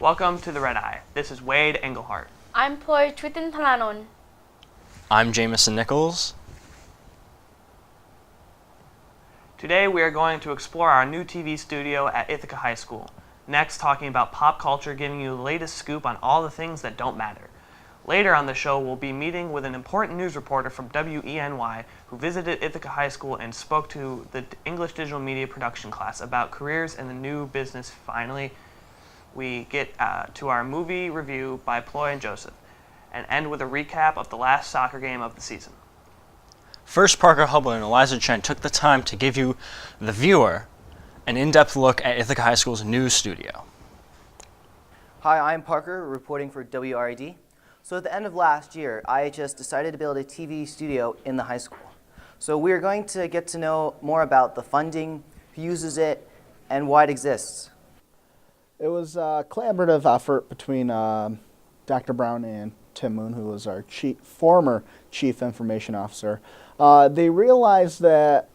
Welcome to the Red Eye. This is Wade Engelhart. I'm Ploy Twitin Talanon. I'm Jamison Nichols. Today we are going to explore our new TV studio at Ithaca High School. Next, talking about pop culture, giving you the latest scoop on all the things that don't matter. Later on the show, we'll be meeting with an important news reporter from WENY who visited Ithaca High School and spoke to the English Digital Media Production class about careers in the new business. Finally, we get to our movie review by Ploy and Joseph, and end with a recap of the last soccer game of the season. First, Parker Hubble and Eliza Chen took the time to give you, the viewer, an in-depth look at Ithaca High School's news studio. Hi, I'm Parker, reporting for WRED. So at the end of last year, IHS decided to build a TV studio in the high school. So we're going to get to know more about the funding, who uses it, and why it exists. It was a collaborative effort between Dr. Brown and Tim Moon, who was our former Chief Information Officer. They realized that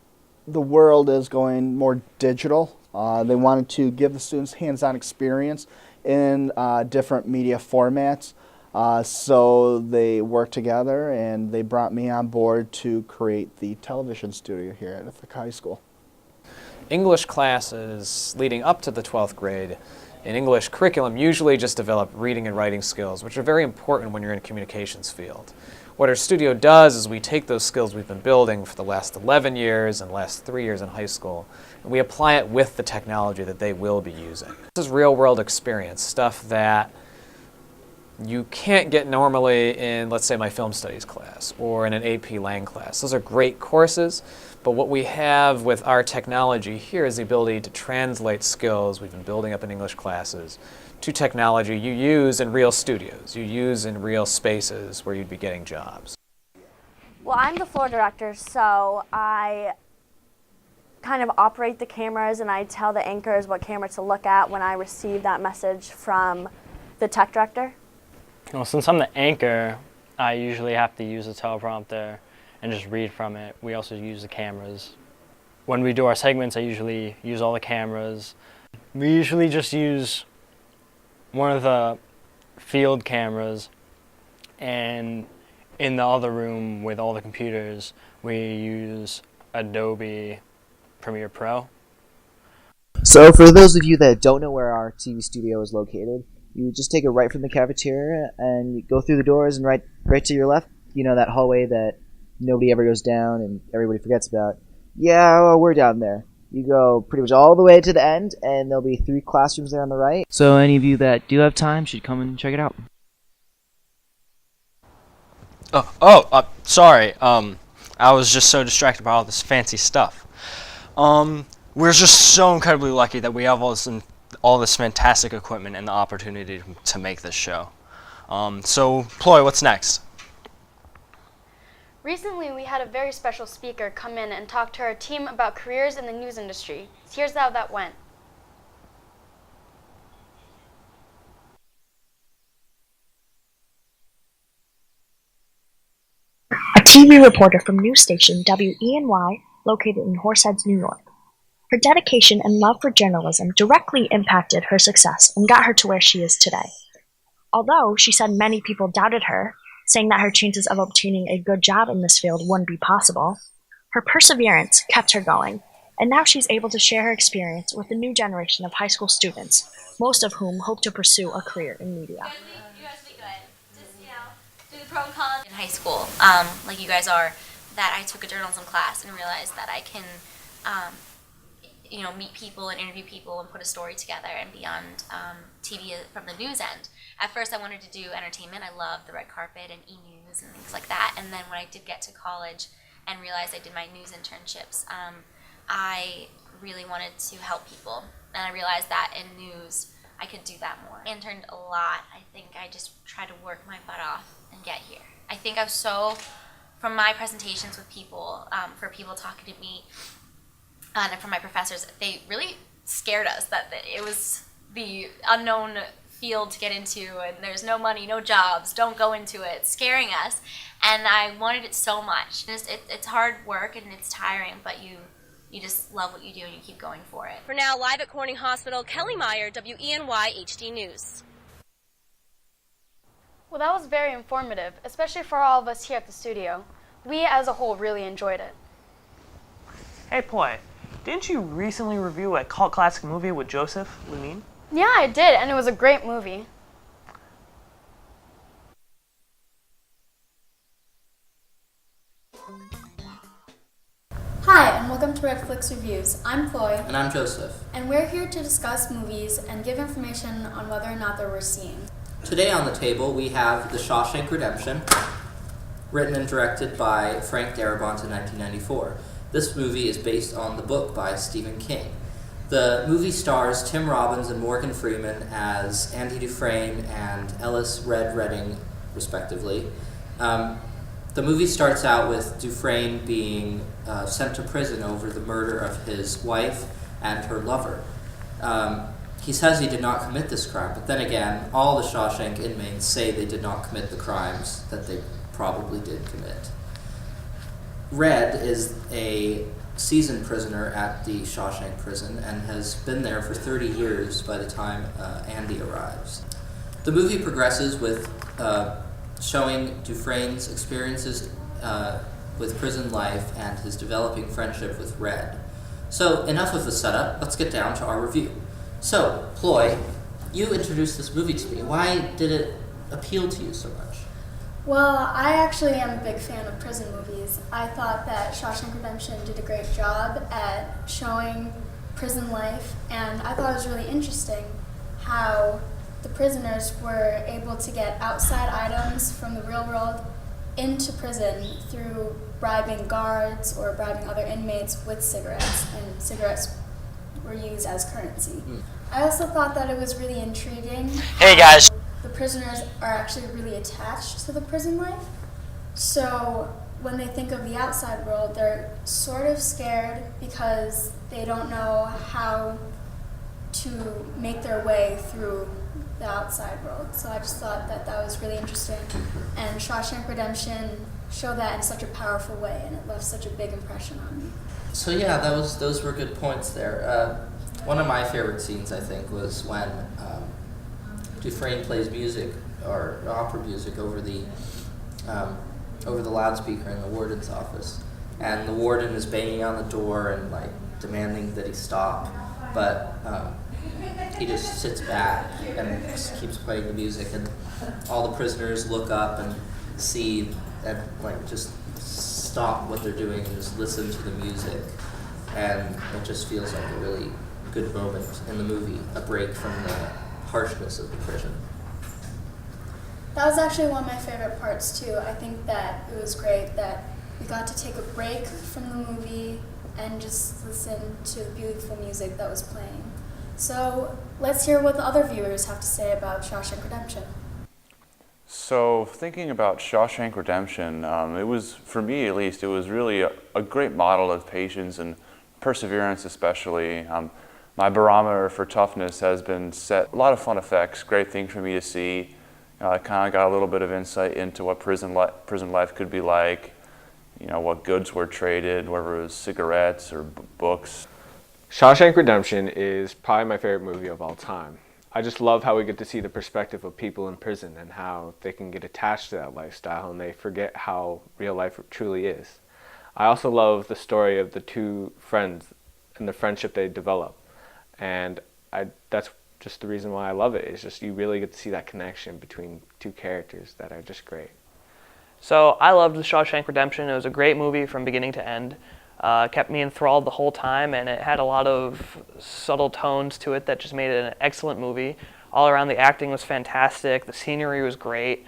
the world is going more digital. They wanted to give the students hands-on experience in different media formats. So they worked together and they brought me on board to create the television studio here at Ithaca High School. English classes leading up to the 12th grade in English curriculum usually just develop reading and writing skills, which are very important when you're in a communications field. What our studio does is we take those skills we've been building for the last 11 years and last 3 years in high school, and we apply it with the technology that they will be using. This is real-world experience, stuff that you can't get normally in, let's say, my film studies class or in an AP Lang class. Those are great courses, but what we have with our technology here is the ability to translate skills we've been building up in English classes to technology you use in real studios, you use in real spaces where you'd be getting jobs. Well, I'm the floor director, so I kind of operate the cameras and I tell the anchors what camera to look at when I receive that message from the tech director. Well, since I'm the anchor, I usually have to use a teleprompter and just read from it. We also use the cameras. When we do our segments, I usually use all the cameras. We usually just use one of the field cameras, and in the other room with all the computers, we use Adobe Premiere Pro. So for those of you that don't know where our TV studio is located, you just take a right from the cafeteria and you go through the doors and right to your left, you know, that hallway that nobody ever goes down and everybody forgets about. Yeah, well, we're down there. You go pretty much all the way to the end, and there'll be 3 classrooms there on the right. So any of you that do have time should come and check it out. Sorry. I was just so distracted by all this fancy stuff. We're just so incredibly lucky that we have all this fantastic equipment and the opportunity to make this show. So, Ploy, what's next? Recently, we had a very special speaker come in and talk to our team about careers in the news industry. Here's how that went. A TV reporter from news station WENY, located in Horseheads, New York. Her dedication and love for journalism directly impacted her success and got her to where she is today. Although she said many people doubted her, saying that her chances of obtaining a good job in this field wouldn't be possible, her perseverance kept her going, and now she's able to share her experience with the new generation of high school students, most of whom hope to pursue a career in media. You guys will be good. Just, do the pro and cons. In high school, like you guys are, that I took a journalism class and realized that I can, meet people and interview people and put a story together and beyond TV from the news end. At first I wanted to do entertainment. I loved the red carpet and e-news and things like that. And then when I did get to college and realized I did my news internships, I really wanted to help people. And I realized that in news I could do that more. I interned a lot. I think I just tried to work my butt off and get here. I think I was so, from my presentations with people, for people talking to me, and from my professors, they really scared us that it was the unknown field to get into, and there's no money, no jobs, don't go into it, scaring us. And I wanted it so much. It's hard work and it's tiring, but you just love what you do and you keep going for it. For now, live at Corning Hospital, Kelly Meyer, WENY HD News. Well, that was very informative, especially for all of us here at the studio. We, as a whole, really enjoyed it. Hey, Ploy, didn't you recently review a cult classic movie with Joseph Lemine? Yeah, I did, and it was a great movie. Hi, and welcome to Red Flicks Reviews. I'm Chloe. And I'm Joseph. And we're here to discuss movies and give information on whether or not they're worth seeing. Today on the table we have The Shawshank Redemption, written and directed by Frank Darabont in 1994. This movie is based on the book by Stephen King. The movie stars Tim Robbins and Morgan Freeman as Andy Dufresne and Ellis Red Redding, respectively. The movie starts out with Dufresne being sent to prison over the murder of his wife and her lover. He says he did not commit this crime, but then again, all the Shawshank inmates say they did not commit the crimes that they probably did commit. Red is a seasoned prisoner at the Shawshank prison and has been there for 30 years by the time Andy arrives. The movie progresses with showing Dufresne's experiences with prison life and his developing friendship with Red. So, enough of the setup, let's get down to our review. So, Ploy, you introduced this movie to me. Why did it appeal to you so much? Well, I actually am a big fan of prison movies. I thought that Shawshank Redemption did a great job at showing prison life, and I thought it was really interesting how the prisoners were able to get outside items from the real world into prison through bribing guards or bribing other inmates with cigarettes, and cigarettes were used as currency. I also thought that it was really intriguing. Hey guys! The prisoners are actually really attached to the prison life. So when they think of the outside world, they're sort of scared because they don't know how to make their way through the outside world. So I just thought that that was really interesting. And Shawshank Redemption showed that in such a powerful way, and it left such a big impression on me. So yeah, those were good points there. One of my favorite scenes, I think, was when Dufresne plays music or opera music over the loudspeaker in the warden's office, and the warden is banging on the door and like demanding that he stop, but he just sits back and just keeps playing the music, and all the prisoners look up and see and like just stop what they're doing and just listen to the music, and it just feels like a really good moment in the movie, a break from the harshness of the prison. That was actually one of my favorite parts too. I think that it was great that we got to take a break from the movie and just listen to the beautiful music that was playing. So let's hear what the other viewers have to say about Shawshank Redemption. So thinking about Shawshank Redemption, it was, for me at least, it was really a great model of patience and perseverance especially. My barometer for toughness has been set. A lot of fun effects, great thing for me to see. I kind of got a little bit of insight into what prison life could be like, you know, what goods were traded, whether it was cigarettes or books. Shawshank Redemption is probably my favorite movie of all time. I just love how we get to see the perspective of people in prison and how they can get attached to that lifestyle and they forget how real life truly is. I also love the story of the two friends and the friendship they develop. And that's just the reason why I love it. It's just you really get to see that connection between two characters that are just great. So I loved The Shawshank Redemption. It was a great movie from beginning to end. Kept me enthralled the whole time, and it had a lot of subtle tones to it that just made it an excellent movie. All around, the acting was fantastic. The scenery was great.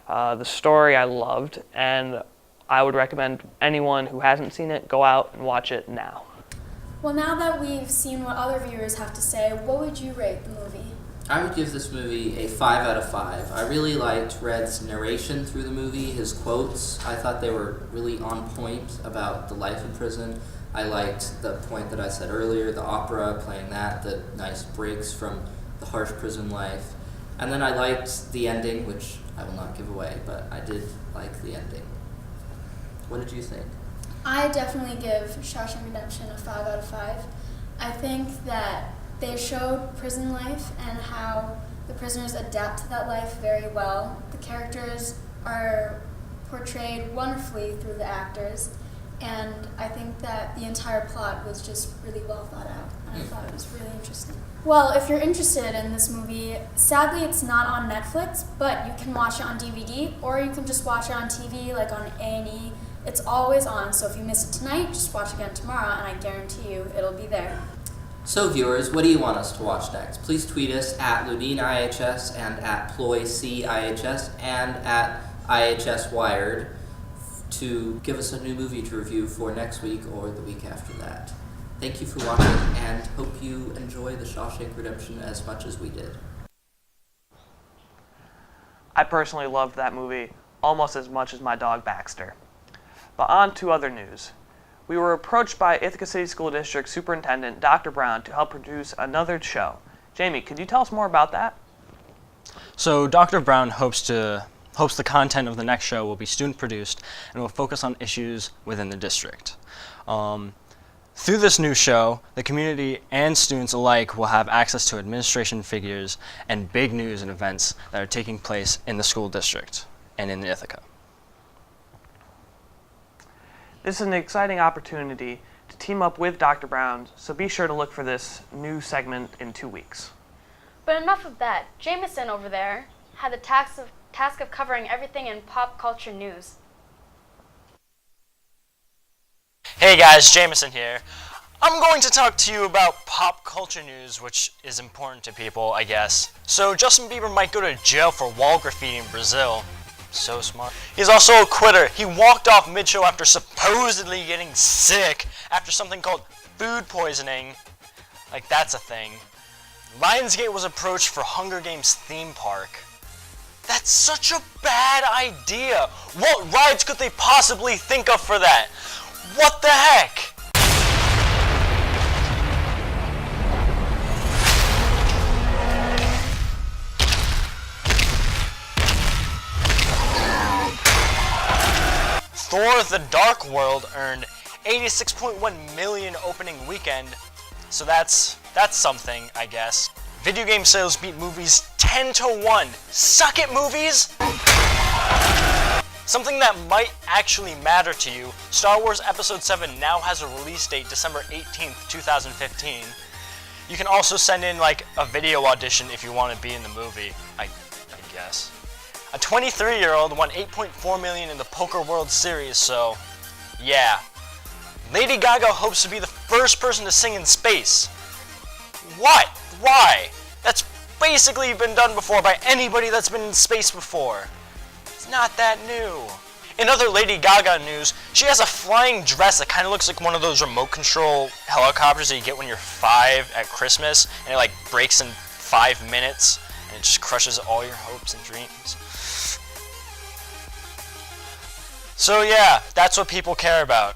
The story I loved, and I would recommend anyone who hasn't seen it, go out and watch it now. Well, now that we've seen what other viewers have to say, what would you rate the movie? I would give this movie a 5 out of 5. I really liked Red's narration through the movie, his quotes. I thought they were really on point about the life in prison. I liked the point that I said earlier, the opera, playing that, the nice breaks from the harsh prison life. And then I liked the ending, which I will not give away, but I did like the ending. What did you think? I definitely give Shawshank Redemption a 5 out of 5. I think that they showed prison life and how the prisoners adapt to that life very well. The characters are portrayed wonderfully through the actors, and I think that the entire plot was just really well thought out, and I thought it was really interesting. Well, if you're interested in this movie, sadly it's not on Netflix, but you can watch it on DVD, or you can just watch it on TV, like on A&E. It's always on, so if you miss it tonight, just watch again tomorrow, and I guarantee you it'll be there. So viewers, what do you want us to watch next? Please tweet us at LudineIHS and at PloyCIHS and at IHSWired to give us a new movie to review for next week or the week after that. Thank you for watching, and hope you enjoy The Shawshank Redemption as much as we did. I personally loved that movie almost as much as my dog Baxter. But on to other news. We were approached by Ithaca City School District Superintendent Dr. Brown to help produce another show. Jamie, could you tell us more about that? So Dr. Brown hopes the content of the next show will be student produced and will focus on issues within the district. Through this new show, the community and students alike will have access to administration figures and big news and events that are taking place in the school district and in Ithaca. This is an exciting opportunity to team up with Dr. Brown, so be sure to look for this new segment in 2 weeks. But enough of that. Jameson over there had the task of covering everything in pop culture news. Hey guys, Jameson here. I'm going to talk to you about pop culture news, which is important to people, I guess. So Justin Bieber might go to jail for wall graffiti in Brazil. So smart. He's also a quitter. He walked off mid-show after supposedly getting sick after something called food poisoning. Like, that's a thing. Lionsgate was approached for Hunger Games theme park. That's such a bad idea. What rides could they possibly think of for that? What the heck? Thor: The Dark World earned 86.1 million opening weekend, so that's something, I guess. Video game sales beat movies 10-1. Suck it, movies! Something that might actually matter to you, Star Wars Episode 7 now has a release date December 18th, 2015. You can also send in like a video audition if you want to be in the movie, I guess. A 23-year-old won $8.4 million in the Poker World Series, so yeah. Lady Gaga hopes to be the first person to sing in space. What? Why? That's basically been done before by anybody that's been in space before. It's not that new. In other Lady Gaga news, she has a flying dress that kind of looks like one of those remote control helicopters that you get when you're 5 at Christmas, and it like breaks in 5 minutes, and it just crushes all your hopes and dreams. So yeah, that's what people care about.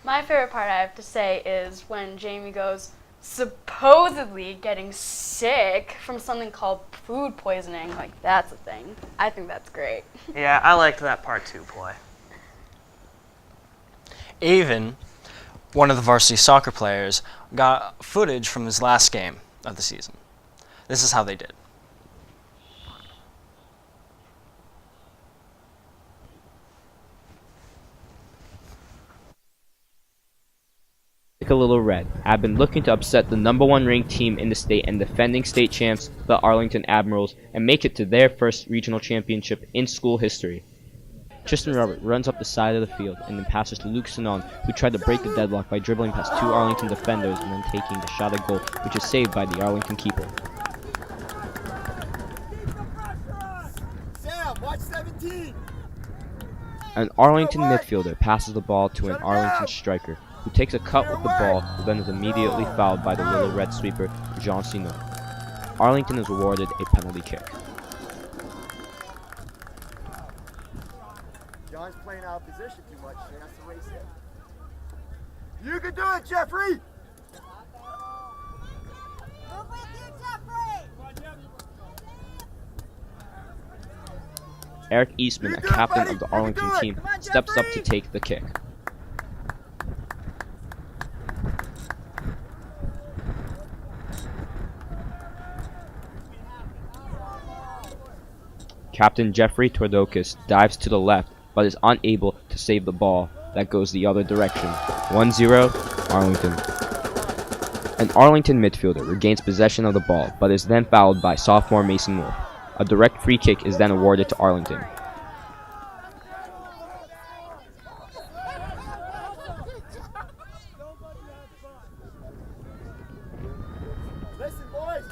My favorite part, I have to say, is when Jamie goes, supposedly getting sick from something called food poisoning. Like, that's a thing. I think that's great. Yeah, I liked that part too, Ploy. Avon, one of the varsity soccer players, got footage from his last game of the season. This is how they did. A little red. I've been looking to upset the #1 ranked team in the state and defending state champs, the Arlington Admirals, and make it to their first regional championship in school history. Tristan Robert runs up the side of the field and then passes to Luke Sinon, who tried to break the deadlock by dribbling past 2 Arlington defenders and then taking the shot at goal, which is saved by the Arlington keeper. Sam, watch 17. An Arlington midfielder passes the ball to an Arlington striker, who takes a cut with the ball, but then is immediately fouled by the Little Red sweeper, Jean Sinon. Arlington is awarded a penalty kick. John's playing out of position too much, so he has to race in. You can do it, Jeffrey! Move with you, Jeffrey! Eric Eastman, a captain of the Arlington team, steps up to take the kick. Captain Jeffrey Tordokas dives to the left but is unable to save the ball that goes the other direction. 1-0, Arlington. An Arlington midfielder regains possession of the ball but is then fouled by sophomore Mason Wolf. A direct free kick is then awarded to Arlington. Listen, boys.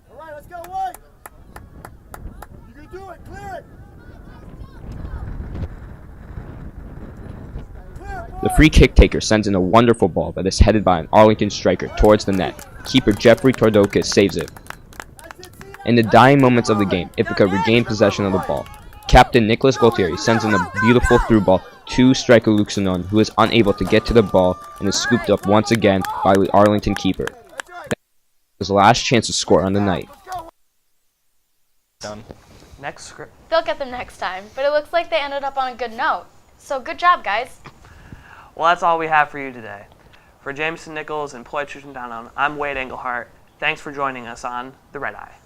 All right, let's go, White. You can do it. Clear it. The free kick taker sends in a wonderful ball that is headed by an Arlington striker towards the net. Keeper Jeffrey Tordokas saves it. In the dying moments of the game, Ithaca regained possession of the ball. Captain Nicholas Gualtieri sends in a beautiful through ball to striker Luxanon, who is unable to get to the ball and is scooped up once again by the Arlington keeper. His last chance to score on the night. Done. Next script. They'll get them next time, but it looks like they ended up on a good note. So good job, guys. Well, that's all we have for you today. For Jameson Nichols and Ploy Down, I'm Wade Englehart. Thanks for joining us on The Red Eye.